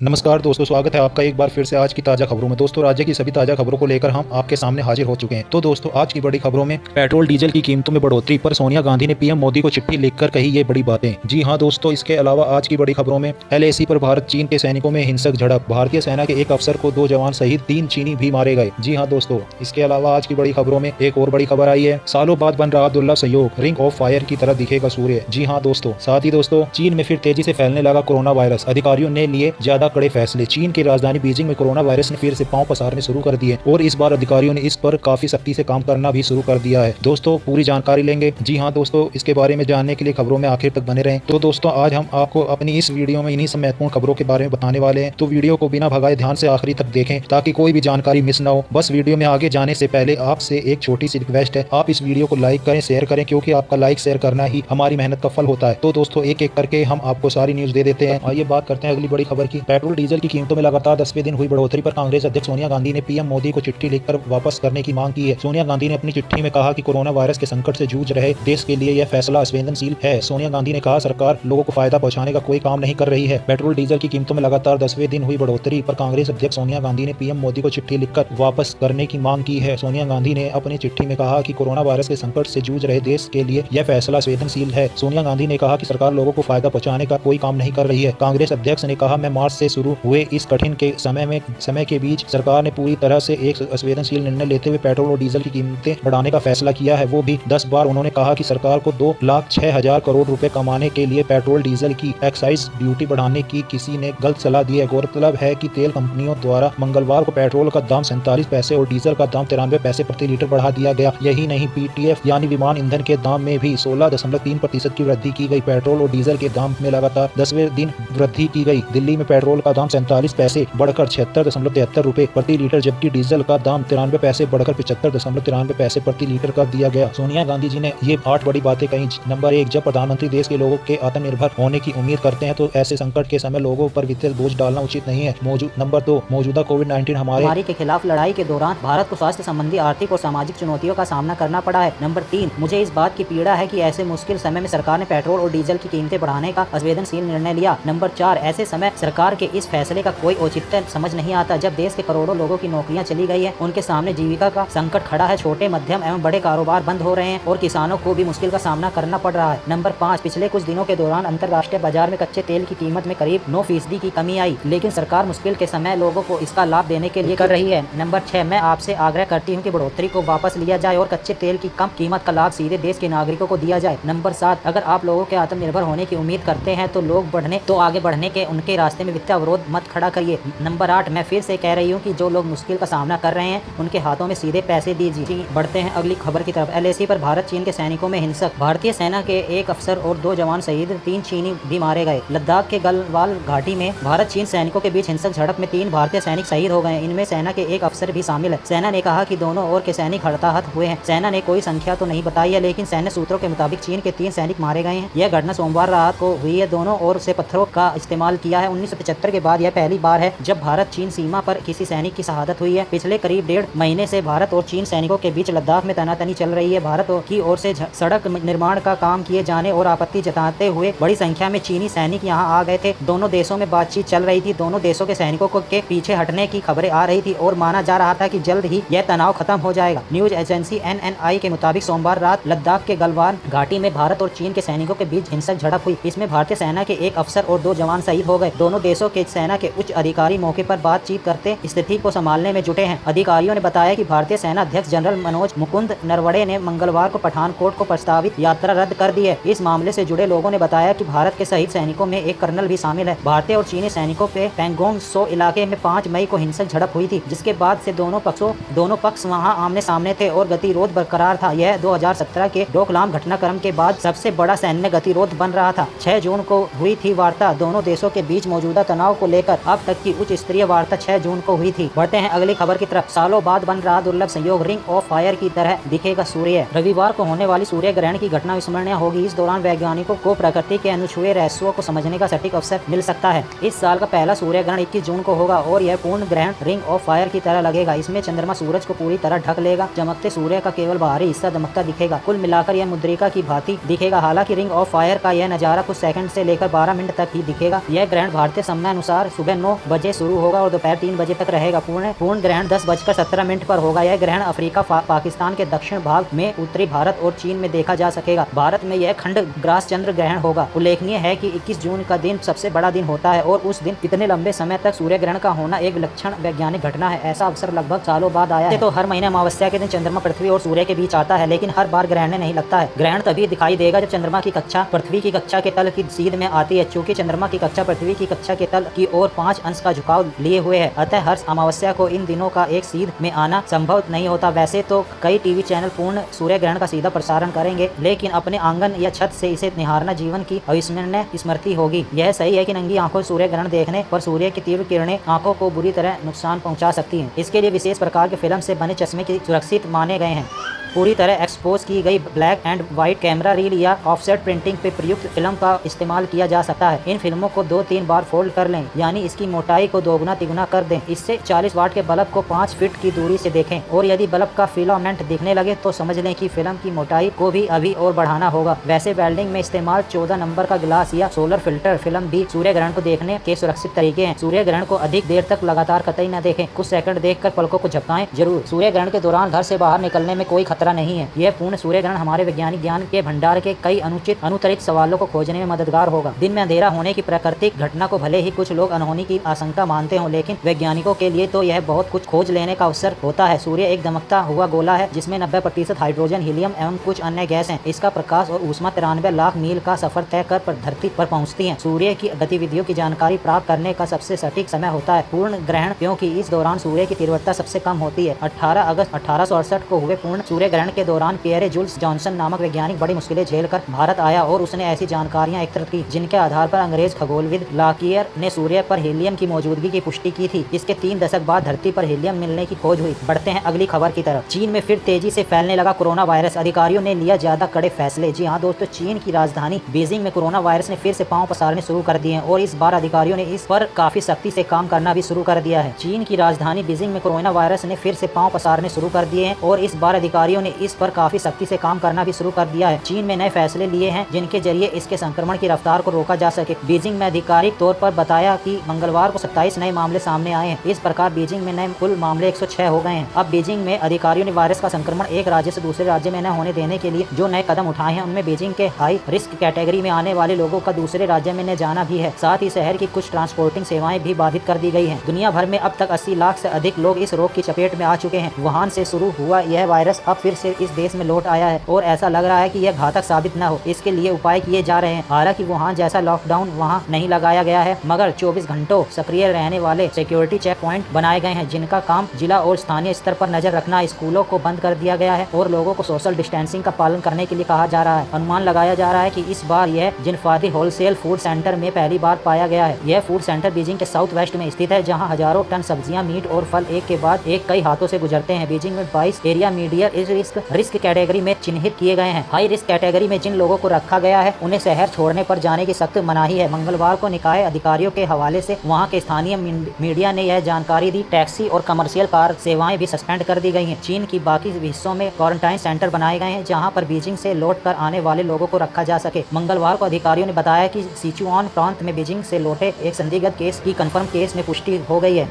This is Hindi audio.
नमस्कार दोस्तों, स्वागत है आपका एक बार फिर से आज की ताज़ा खबरों में। दोस्तों, राज्य की सभी ताज़ा खबरों को लेकर हम आपके सामने हाजिर हो चुके हैं। तो दोस्तों, आज की बड़ी खबरों में पेट्रोल डीजल की कीमतों में बढ़ोतरी पर सोनिया गांधी ने पीएम मोदी को चिट्ठी लिखकर कही ये बड़ी बातें। जी हां दोस्तों, इसके अलावा आज की बड़ी खबरों में LAC पर भारत चीन के सैनिकों में हिंसक झड़प, भारतीय सेना के एक अफसर को 2 जवान सहित 3 चीनी भी मारे गए। जी हाँ दोस्तों, इसके अलावा आज की बड़ी खबरों में एक और बड़ी खबर आई है, सालों बाद बन रहा दुर्लभ सहयोग, रिंग ऑफ फायर की तरह दिखेगा सूर्य। जी हाँ दोस्तों, साथ ही दोस्तों, चीन में फिर तेजी से फैलने लगा कोरोना वायरस, अधिकारियों ने लिए ज्यादा कड़े फैसले। चीन की राजधानी बीजिंग में कोरोना वायरस ने फिर से पांव पसारने शुरू कर दिए और इस बार अधिकारियों ने इस पर काफी सख्ती से काम करना भी शुरू कर दिया है। दोस्तों, पूरी जानकारी लेंगे। जी हाँ दोस्तों, इसके बारे में जानने के लिए खबरों में आखिर तक बने रहें। तो दोस्तों, आज हम आपको अपनी इस वीडियो में इन्हीं सब महत्वपूर्ण खबरों के बारे में बताने वाले हैं। तो वीडियो को बिना भगाए ध्यान से आखिरी तक देखें ताकि कोई भी जानकारी मिस ना हो। बस वीडियो में आगे जाने से पहले आपसे एक छोटी सी रिक्वेस्ट है, आप इस वीडियो को लाइक करें, शेयर करें, क्योंकि आपका लाइक शेयर करना ही हमारी मेहनत का फल होता है। तो दोस्तों, एक एक करके हम आपको सारी न्यूज दे देते हैं। आइए बात करते हैं अगली बड़ी खबर की। पेट्रोल डीजल की कीमतों में लगातार 10वें दिन हुई बढ़ोतरी पर कांग्रेस अध्यक्ष सोनिया गांधी ने पीएम मोदी को चिट्ठी लिखकर वापस करने की मांग की है। सोनिया गांधी ने अपनी चिट्ठी में कहा कि कोरोना वायरस के संकट से जूझ रहे देश के लिए यह फैसला संवेदनशील है। सोनिया गांधी ने कहा, सरकार लोगों को फायदा पहुंचाने का कोई काम नहीं कर रही है। पेट्रोल डीजल की कीमतों में लगातार 10वें दिन हुई बढ़ोतरी पर कांग्रेस अध्यक्ष सोनिया गांधी ने पीएम मोदी को चिट्ठी लिखकर वापस करने की मांग की है। सोनिया गांधी ने अपनी चिट्ठी में कहा कि कोरोना वायरस के संकट से जूझ रहे देश के लिए यह फैसला संवेदनशील है। सोनिया गांधी ने कहा कि सरकार लोगों को फायदा पहुंचाने का कोई काम नहीं कर रही है। कांग्रेस अध्यक्ष ने कहा, मैं मार्च से शुरू हुए इस कठिन के समय के बीच सरकार ने पूरी तरह से एक संवेदनशील निर्णय लेते हुए पेट्रोल और डीजल की कीमतें बढ़ाने का फैसला किया है, वो भी 10 बार। उन्होंने कहा कि सरकार को 2,06,000 करोड़ रुपए कमाने के लिए पेट्रोल डीजल की एक्साइज ड्यूटी बढ़ाने की किसी ने गलत सलाह दी है। गौरतलब है कि तेल कंपनियों द्वारा मंगलवार को पेट्रोल का दाम 47 पैसे और डीजल का दाम 93 पैसे प्रति लीटर बढ़ा दिया गया। यही नहीं, PTF यानी विमान ईंधन के दाम में भी 16.3% की वृद्धि की गई। पेट्रोल और डीजल के दाम में लगातार 10वें दिन वृद्धि की गई। दिल्ली में पेट्रोल का दाम 47 पैसे बढ़कर 76.73 रुपए प्रति लीटर, जबकि डीजल का दाम 93 पैसे बढ़कर 75.93 पैसे प्रति लीटर कर दिया गया। सोनिया गांधी जी ने ये 8 बड़ी बातें कही। नंबर 1, जब प्रधानमंत्री देश के लोगों के आत्मनिर्भर होने की उम्मीद करते हैं तो ऐसे संकट के समय लोगों पर वित्तीय बोझ डालना उचित नहीं है। नंबर 2, मौजूदा कोविड-19 महामारी के खिलाफ लड़ाई के दौरान भारत को स्वास्थ्य संबंधी आर्थिक और सामाजिक चुनौतियों का सामना करना पड़ा है। नंबर 3, मुझे इस बात की पीड़ा है कि ऐसे मुश्किल समय में सरकार ने पेट्रोल और डीजल की कीमतें बढ़ाने का संवेदनशील निर्णय लिया। नंबर 4, ऐसे समय सरकार के इस फैसले का कोई औचित्य समझ नहीं आता जब देश के करोड़ों लोगों की नौकरियां चली गई है, उनके सामने जीविका का संकट खड़ा है, छोटे मध्यम एवं बड़े कारोबार बंद हो रहे हैं और किसानों को भी मुश्किल का सामना करना पड़ रहा है। नंबर 5, पिछले कुछ दिनों के दौरान अंतर्राष्ट्रीय बाजार में कच्चे तेल की कीमत में करीब 9% की कमी आई, लेकिन सरकार मुश्किल के समय लोगों को इसका लाभ देने के लिए कर रही है। नंबर 6, मैं आपसे आग्रह करती हूँ कि बढ़ोतरी को वापस लिया जाए और कच्चे तेल की कम कीमत का लाभ सीधे देश के नागरिकों को दिया जाए। नंबर 7, अगर आप लोगों के आत्मनिर्भर होने की उम्मीद करते हैं तो आगे बढ़ने के उनके रास्ते में वित्तीय अवरोध मत खड़ा करिए। नंबर 8, मैं फिर से कह रही हूँ कि जो लोग मुश्किल का सामना कर रहे हैं उनके हाथों में सीधे पैसे दीजिए। बढ़ते हैं अगली खबर की तरफ। LAC पर भारत चीन के सैनिकों में हिंसक, भारतीय सेना के एक अफसर और 2 जवान शहीद, 3 चीनी भी मारे गए। लद्दाख के गलवान घाटी में भारत चीन सैनिकों के बीच हिंसक झड़प में 3 भारतीय सैनिक शहीद हो गए। इनमें सेना के एक अफसर भी शामिल है। सेना ने कहा कि दोनों ओर के सैनिक हताहत हुए हैं। सेना ने कोई संख्या तो नहीं बताई है, लेकिन सैन्य सूत्रों के मुताबिक चीन के 3 सैनिक मारे गए हैं। यह घटना सोमवार रात को हुई है। दोनों ओर से पत्थरों का इस्तेमाल किया है। 1975 के बाद यह पहली बार है जब भारत चीन सीमा पर किसी सैनिक की शहादत हुई है। पिछले करीब 1.5 महीने से भारत और चीन सैनिकों के बीच लद्दाख में तनातनी चल रही है। भारत की ओर से सड़क निर्माण का काम किए जाने और आपत्ति जताते हुए बड़ी संख्या में चीनी सैनिक यहां आ गए थे। दोनों देशों में बातचीत चल रही थी। दोनों देशों के सैनिकों के पीछे हटने की खबरें आ रही थी और माना जा रहा था कि जल्द ही यह तनाव खत्म हो जाएगा। न्यूज एजेंसी NNI के मुताबिक सोमवार रात लद्दाख के गलवान घाटी में भारत और चीन के सैनिकों के बीच हिंसक झड़प हुई। इसमें भारतीय सेना के एक अफसर और 2 जवान शहीद हो गए। दोनों देशों के सेना के उच्च अधिकारी मौके पर बातचीत करते स्थिति को संभालने में जुटे हैं। अधिकारियों ने बताया कि भारतीय सेना अध्यक्ष जनरल मनोज मुकुंद नरवणे ने मंगलवार को पठानकोट को प्रस्तावित यात्रा रद्द कर दी है। इस मामले से जुड़े लोगों ने बताया कि भारत के शहीद सैनिकों में एक कर्नल भी शामिल है। भारतीय और चीनी सैनिकों पे पैंगोंग सो इलाके में 5 मई को हिंसक झड़प हुई थी, जिसके बाद से दोनों पक्ष वहां आमने सामने थे और गतिरोध बरकरार था। यह 2017 के डोकलाम घटनाक्रम के बाद सबसे बड़ा सैन्य गतिरोध बन रहा था। 6 जून को हुई थी वार्ता। दोनों देशों के बीच मौजूदा तनाव को लेकर अब तक की उच्च स्तरीय वार्ता 6 जून को हुई थी। बढ़ते हैं अगली खबर की तरफ। सालों बाद बन रहा दुर्लभ संयोग, रिंग ऑफ फायर की तरह दिखेगा सूर्य। रविवार को होने वाली सूर्य ग्रहण की घटना विस्मरणीय होगी। इस दौरान वैज्ञानिकों को प्रकृति के अनछुए रहस्यों को समझने का सटीक अवसर मिल सकता है। इस साल का पहला सूर्य ग्रहण 21 जून को होगा और यह पूर्ण ग्रहण रिंग ऑफ फायर की तरह लगेगा। इसमें चंद्रमा सूरज को पूरी तरह ढक लेगा। चमकते सूर्य का केवल बाहरी हिस्सा दमकता दिखेगा। कुल मिलाकर यह मुद्रिका की भांति दिखेगा। हालांकि रिंग ऑफ फायर का यह नजारा कुछ सेकंड से लेकर 12 मिनट तक ही दिखेगा। यह ग्रहण भारतीय समय समय अनुसार सुबह 9 बजे शुरू होगा और दोपहर 3 बजे तक रहेगा। पूर्ण ग्रहण 10:17 पर होगा। यह ग्रहण अफ्रीका, पाकिस्तान के दक्षिण भाग में, उत्तरी भारत और चीन में देखा जा सकेगा। भारत में यह खंड ग्रास चंद्र ग्रहण होगा। उल्लेखनीय है कि 21 जून का दिन सबसे बड़ा दिन होता है और उस दिन इतने लंबे समय तक सूर्य ग्रहण का होना एक विलक्षण वैज्ञानिक घटना है। ऐसा अवसर लगभग सालों बाद आया है। तो हर महीने अमावस्या के दिन चंद्रमा पृथ्वी और सूर्य के बीच आता है, लेकिन हर बार ग्रहण नहीं लगता है। ग्रहण तभी दिखाई देगा जब चंद्रमा की कक्षा पृथ्वी की कक्षा के तल की सीध में आती है। चूंकि चंद्रमा की कक्षा पृथ्वी की कक्षा के तल की ओर 5 अंश का झुकाव लिए हुए है, अतः हर अमावस्या को इन दिनों का एक सीध में आना संभव नहीं होता। वैसे तो कई टीवी चैनल पूर्ण सूर्य ग्रहण का सीधा प्रसारण करेंगे, लेकिन अपने आंगन या छत से इसे निहारना जीवन की अविस्मरणीय स्मृति होगी। यह सही है कि नंगी आंखों सूर्य ग्रहण देखने पर सूर्य की तीव्र किरणें आंखों को बुरी तरह नुकसान पहुंचा सकती हैं। इसके लिए विशेष प्रकार के फिल्म से बने चश्मे की सुरक्षित माने गए हैं। पूरी तरह एक्सपोज की गई black and white camera reel या ऑफसेट प्रिंटिंग पे प्रयुक्त फिल्म का इस्तेमाल किया जा सकता है। इन फिल्मों को 2-3 बार फोल्ड कर लें, यानी इसकी मोटाई को दोगुना तिगुना कर दें। इससे 40 वाट के बल्ब को 5 फीट की दूरी से देखें और यदि बल्ब का फिलामेंट दिखने लगे तो समझ लें कि फिल्म की मोटाई को भी अभी और बढ़ाना होगा। वैसे वेल्डिंग में इस्तेमाल 14 नंबर का गिलास या सोलर फिल्टर फिल्म भी सूर्य ग्रहण को देखने के सुरक्षित तरीके हैं। सूर्य ग्रहण को अधिक देर तक लगातार कतई न देखें, कुछ सेकंड देखकर पलकों को झपकाएं जरूर। सूर्य ग्रहण के दौरान घर से बाहर निकलने में कोई खतरा नहीं है। यह पूर्ण सूर्य ग्रहण हमारे वैज्ञानिक ज्ञान के भंडार के कई अनुत्तरित सवालों को खोजने में मददगार होगा। दिन में अंधेरा होने की प्राकृतिक घटना को भले ही कुछ लोग अनहोनी की आशंका मानते हों, लेकिन वैज्ञानिकों के लिए तो यह बहुत कुछ खोज लेने का अवसर होता है। सूर्य एक दमकता हुआ गोला है जिसमें 90% हाइड्रोजन, हीलियम एवं कुछ अन्य गैस हैं। इसका प्रकाश और ऊष्मा 93 लाख मील का सफर तय कर धरती पर पहुँचती है। सूर्य की गतिविधियों की जानकारी प्राप्त करने का सबसे सटीक समय होता है पूर्ण ग्रहण, क्योंकि इस दौरान सूर्य की तीव्रता सबसे कम होती है। 18 अगस्त 1868 को हुए पूर्ण सूर्य ग्रहण के दौरान पियरे जुल्स जॉनसन नामक वैज्ञानिक बड़ी मुश्किलें झेलकर भारत आया और उसने ऐसी जानकारियां एकत्रित की जिनके आधार पर अंग्रेज खगोलविद लाकियर ने सूर्य पर हीलियम की मौजूदगी की पुष्टि की थी। इसके 3 दशक बाद धरती पर हीलियम मिलने की खोज हुई। बढ़ते हैं अगली खबर की तरफ। चीन में फिर तेजी से फैलने लगा कोरोना वायरस। अधिकारियों ने लिया ज्यादा कड़े फैसले। जी हाँ दोस्तों, चीन की राजधानी बीजिंग में कोरोना वायरस ने फिर से पांव पसारने शुरू कर दिए हैं और इस बार अधिकारियों ने इस पर काफी सख्ती से काम करना भी शुरू कर दिया है। चीन की राजधानी बीजिंग में कोरोना वायरस ने फिर से पांव पसारने शुरू कर दिए हैं और इस बार अधिकारियों ने इस पर काफी सख्ती से काम करना भी शुरू कर दिया है। चीन में नए फैसले लिए हैं जिनके जरिए इसके संक्रमण की रफ्तार को रोका जा सके। बीजिंग में आधिकारिक तौर पर बताया कि मंगलवार को 27 नए मामले सामने आए हैं। इस प्रकार बीजिंग में नए कुल मामले 106 हो गए हैं। अब बीजिंग में अधिकारियों ने वायरस का संक्रमण एक राज्य से दूसरे राज्य में न होने देने के लिए जो नए कदम उठाए हैं, उनमें बीजिंग के हाई रिस्क कैटेगरी में आने वाले लोगों का दूसरे राज्य में न जाना भी है। साथ ही शहर की कुछ ट्रांसपोर्टिंग सेवाएं भी बाधित कर दी गई है। दुनिया भर में अब तक 80 लाख से अधिक लोग इस रोग की चपेट में आ चुके हैं। वुहान से शुरू हुआ यह वायरस अब फिर से इस देश में लौट आया है और ऐसा लग रहा है कि यह घातक साबित न हो, इसके लिए उपाय किए जा रहे हैं। हालांकि वुहान जैसा लॉकडाउन वहां नहीं लगाया गया है, मगर 24 घंटों सक्रिय रहने वाले सिक्योरिटी चेक पॉइंट बनाए गए हैं जिनका काम जिला और स्थानीय स्तर पर नजर रखना। स्कूलों को बंद कर दिया गया है और लोगों को सोशल डिस्टेंसिंग का पालन करने के लिए कहा जा रहा है। अनुमान लगाया जा रहा है कि इस बार यह जिनफादी होलसेल फूड सेंटर में पहली बार पाया गया है। यह फूड सेंटर बीजिंग के साउथ वेस्ट में स्थित है, जहाँ हजारों टन सब्जियां, मीट और फल एक के बाद एक कई हाथों से गुजरते हैं। बीजिंग में 22 एरिया मीडियम रिस्क कैटेगरी में चिन्हित किए गए हैं। हाई रिस्क कैटेगरी में जिन लोगों को रखा गया है उन्हें शहर छोड़ने पर जाने की सख्त मनाही है। मंगलवार को निकाय अधिकारियों के हवाले से वहां के स्थानीय मीडिया ने यह जानकारी दी। टैक्सी और कमर्शियल कार सेवाएं भी सस्पेंड कर दी गई हैं। चीन की बाकी हिस्सों में क्वारंटाइन सेंटर बनाए गए हैं जहां पर बीजिंग से लौट कर आने वाले लोगों को रखा जा सके। मंगलवार को अधिकारियों ने बताया कि सिचुआन प्रांत में बीजिंग से लौटे एक संदिग्ध केस की कंफर्म केस में पुष्टि हो गई है।